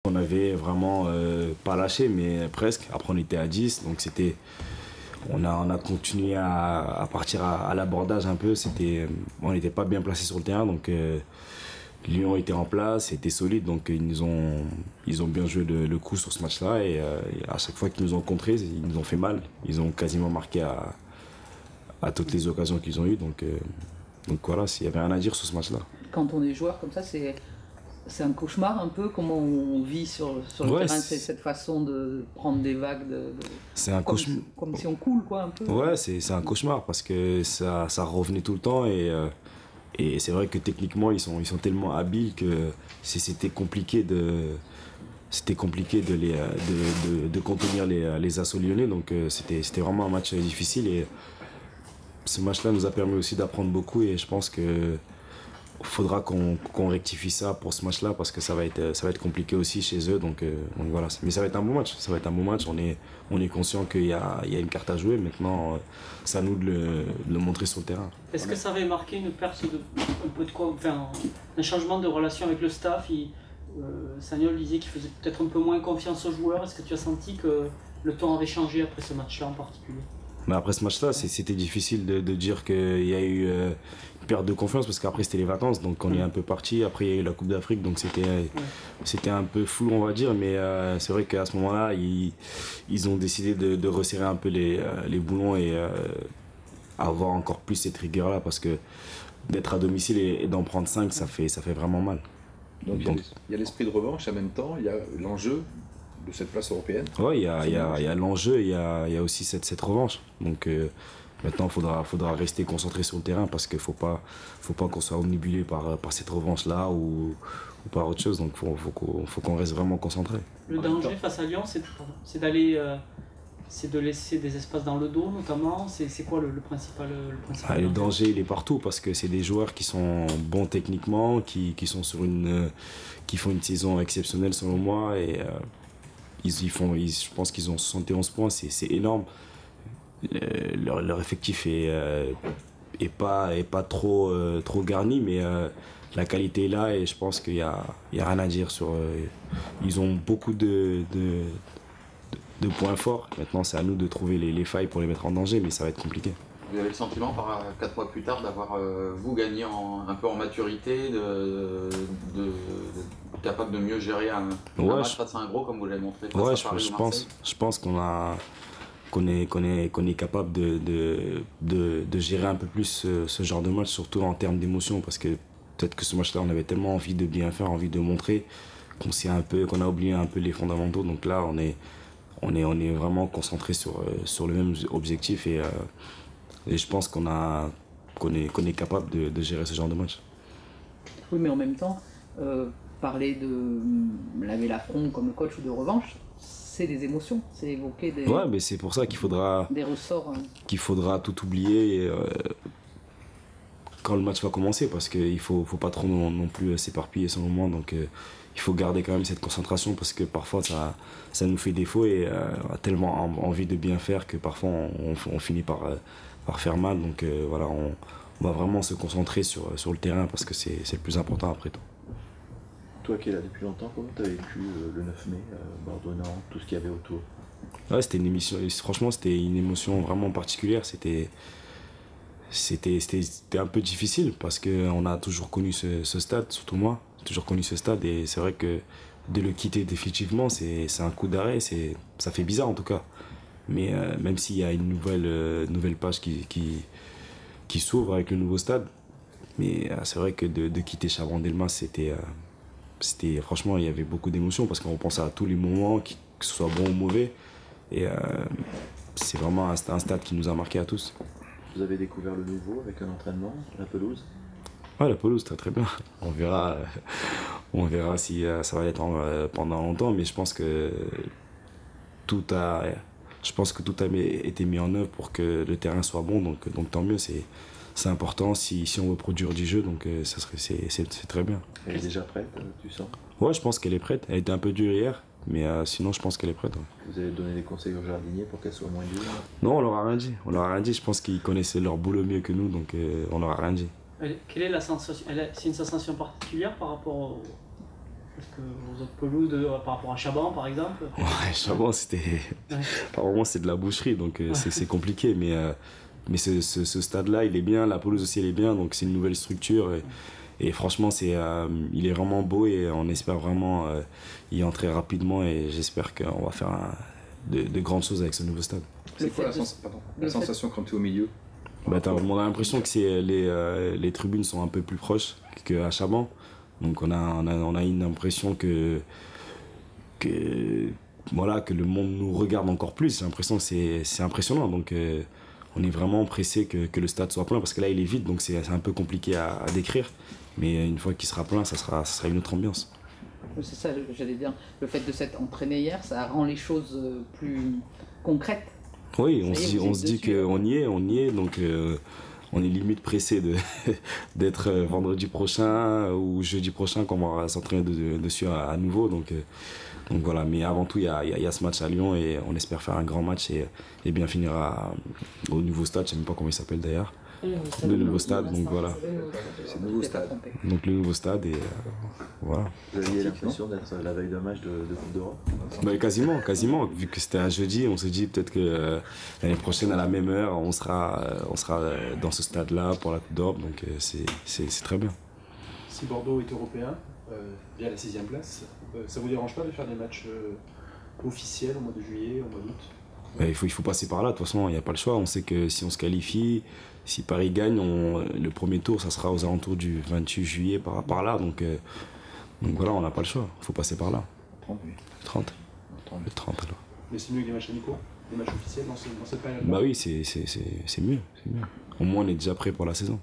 qu'on avait vraiment pas lâché, mais presque. Après, on était à 10, donc on a continué à partir à l'abordage un peu. On n'était pas bien placé sur le terrain, donc Lyon était en place, c'était solide, donc ils ont bien joué le coup sur ce match-là. Et à chaque fois qu'ils nous ont contrés, ils nous ont fait mal. Ils ont quasiment marqué à toutes les occasions qu'ils ont eues. Donc voilà, il y avait rien à dire sur ce match-là. Quand on est joueur comme ça, c'est un cauchemar un peu, comment on vit sur le terrain, c'est cette façon de prendre des vagues, c'est un cauchemar. Comme si on coule quoi un peu. Ouais, c'est un cauchemar parce que ça revenait tout le temps et c'est vrai que techniquement ils sont tellement habiles que c'était compliqué de contenir les assauts lyonnais, donc c'était vraiment un match difficile et ce match-là nous a permis aussi d'apprendre beaucoup et je pense que faudra qu'on rectifie ça pour ce match-là parce que ça va être compliqué aussi chez eux, donc voilà. Mais ça va être un bon match, on est conscient qu'il y a une carte à jouer. Maintenant, c'est à nous de le montrer sur le terrain. Est-ce que ça avait marqué une perte un changement de relation avec le staff? Sagnol disait qu'il faisait peut-être un peu moins confiance aux joueurs. Est-ce que tu as senti que le ton avait changé après ce match-là en particulier? Mais après ce match-là, c'était difficile de dire qu'il y a eu une perte de confiance parce qu'après c'était les vacances, donc on est un peu parti. Après il y a eu la Coupe d'Afrique, donc c'était un peu flou, on va dire. Mais c'est vrai qu'à ce moment-là, ils ont décidé de resserrer un peu les boulons et avoir encore plus cette rigueur-là parce que d'être à domicile et d'en prendre 5, ça fait vraiment mal. Donc il y a l'esprit de revanche, en même temps il y a l'enjeu de cette place européenne. Oui, il y a l'enjeu, il y a aussi cette revanche. Donc maintenant, il faudra rester concentré sur le terrain parce qu'il ne faut pas qu'on soit omnibulé par cette revanche-là ou par autre chose. Donc il faut qu'on reste vraiment concentré. Le danger face à Lyon, c'est de laisser des espaces dans le dos notamment. C'est quoi le principal le danger, il est partout parce que c'est des joueurs qui sont bons techniquement, qui font une saison exceptionnelle selon moi. Et je pense qu'ils ont 71 points, c'est énorme. Leur effectif est pas trop garni, mais la qualité est là et je pense qu'il y a rien à dire sur. Ils ont beaucoup de points forts. Maintenant, c'est à nous de trouver les failles pour les mettre en danger, mais ça va être compliqué. Vous avez le sentiment, 4 mois plus tard, d'avoir vous gagné un peu en maturité, capable de mieux gérer un match face à un gros comme vous l'avez montré face à Paris ou Marseille? Je pense qu'on est capable de gérer un peu plus ce genre de match, surtout en termes d'émotion, parce que peut-être que ce match-là, on avait tellement envie de bien faire, envie de montrer, qu'on a oublié un peu les fondamentaux. Donc là, on est vraiment concentré sur le même objectif et je pense qu'on est capable de gérer ce genre de match. Oui, mais en même temps, parler de laver l'affront comme le coach ou de revanche, c'est des émotions, c'est évoquer des... Ouais, mais c'est pour ça qu'il faudra... Des ressorts. Qu'il faudra tout oublier quand le match va commencer, parce qu'il ne faut pas trop non plus s'éparpiller selon moi. Donc il faut garder quand même cette concentration, parce que parfois ça nous fait défaut et on a tellement envie de bien faire que parfois on finit par faire mal. Donc voilà, on va vraiment se concentrer sur le terrain, parce que c'est le plus important après tout. Toi qui es là depuis longtemps, comment tu as vécu le 9 mai, Bordeaux-Nantes, tout ce qu'il y avait autour? Ouais, franchement, c'était une émotion vraiment particulière. C'était un peu difficile parce qu'on a toujours connu ce stade, surtout moi, j'ai toujours connu ce stade, et c'est vrai que de le quitter définitivement, c'est un coup d'arrêt, ça fait bizarre en tout cas. Mais même s'il y a une nouvelle page qui s'ouvre avec le nouveau stade, mais c'est vrai que de quitter Chabandelmas, franchement, il y avait beaucoup d'émotions parce qu'on pensait à tous les moments, que ce soit bon ou mauvais. Et c'est vraiment un stade qui nous a marqué à tous. Vous avez découvert le nouveau avec un entraînement, la pelouse? Ouais, la pelouse, très bien. On verra si ça va être pendant longtemps, mais je pense que tout a été mis en œuvre pour que le terrain soit bon, donc tant mieux. C'est important si on veut produire du jeu, donc c'est très bien. Elle est déjà prête, tu sens? Ouais, je pense qu'elle est prête. Elle était un peu dure hier, mais sinon je pense qu'elle est prête. Ouais. Vous avez donné des conseils aux jardiniers pour qu'elle soit moins dure? Non, on leur a rien dit. Je pense qu'ils connaissaient leur boulot mieux que nous, donc on leur a rien dit. Quelle est la sensation? C'est une sensation particulière par rapport Parce que vos autres pelouses, par rapport à Chaban par exemple. Ouais, Chaban, apparemment c'est de la boucherie, donc c'est compliqué, mais ce stade-là, il est bien, la pelouse aussi, elle est bien, donc c'est une nouvelle structure. Et franchement, il est vraiment beau et on espère vraiment y entrer rapidement et j'espère qu'on va faire de grandes choses avec ce nouveau stade. C'est quoi la sensation quand tu es au milieu? On a l'impression que les tribunes sont un peu plus proches qu'à Chaban. Donc on a une impression que le monde nous regarde encore plus. J'ai l'impression que c'est impressionnant. Donc on est vraiment pressé que le stade soit plein parce que là il est vide, donc c'est un peu compliqué à décrire. Mais une fois qu'il sera plein, ça sera une autre ambiance. C'est ça, j'allais dire. Le fait de s'être entraîné hier, ça rend les choses plus concrètes. Oui, on se dit qu'on y est, donc on est limite pressé d'être vendredi prochain ou jeudi prochain quand on va s'entraîner dessus à nouveau. Donc voilà, mais avant tout, il y a ce match à Lyon et on espère faire un grand match et bien finir au nouveau stade, je ne sais même pas comment il s'appelle d'ailleurs. Le nouveau stade, donc voilà. C'est le nouveau stade. Donc le nouveau stade et voilà. Vous aviez l'impression d'être la veille d'un match de Coupe d'Europe? Quasiment. Vu que c'était un jeudi, on s'est dit peut-être que l'année prochaine à la même heure, on sera dans ce stade-là pour la Coupe d'Europe, donc c'est très bien. Si Bordeaux est européen, via la 6e place, ça vous dérange pas de faire des matchs officiels au mois de juillet, au mois d'août? Il faut passer par là, de toute façon, il n'y a pas le choix. On sait que si on se qualifie, si Paris gagne, le premier tour, ça sera aux alentours du 28 juillet par là. Donc voilà, on n'a pas le choix, il faut passer par là. 30, oui. 30. Le 30 alors. Mais c'est mieux que des matchs amicaux, des matchs officiels dans cette période? Bah oui, c'est mieux. Au moins, on est déjà prêt pour la saison.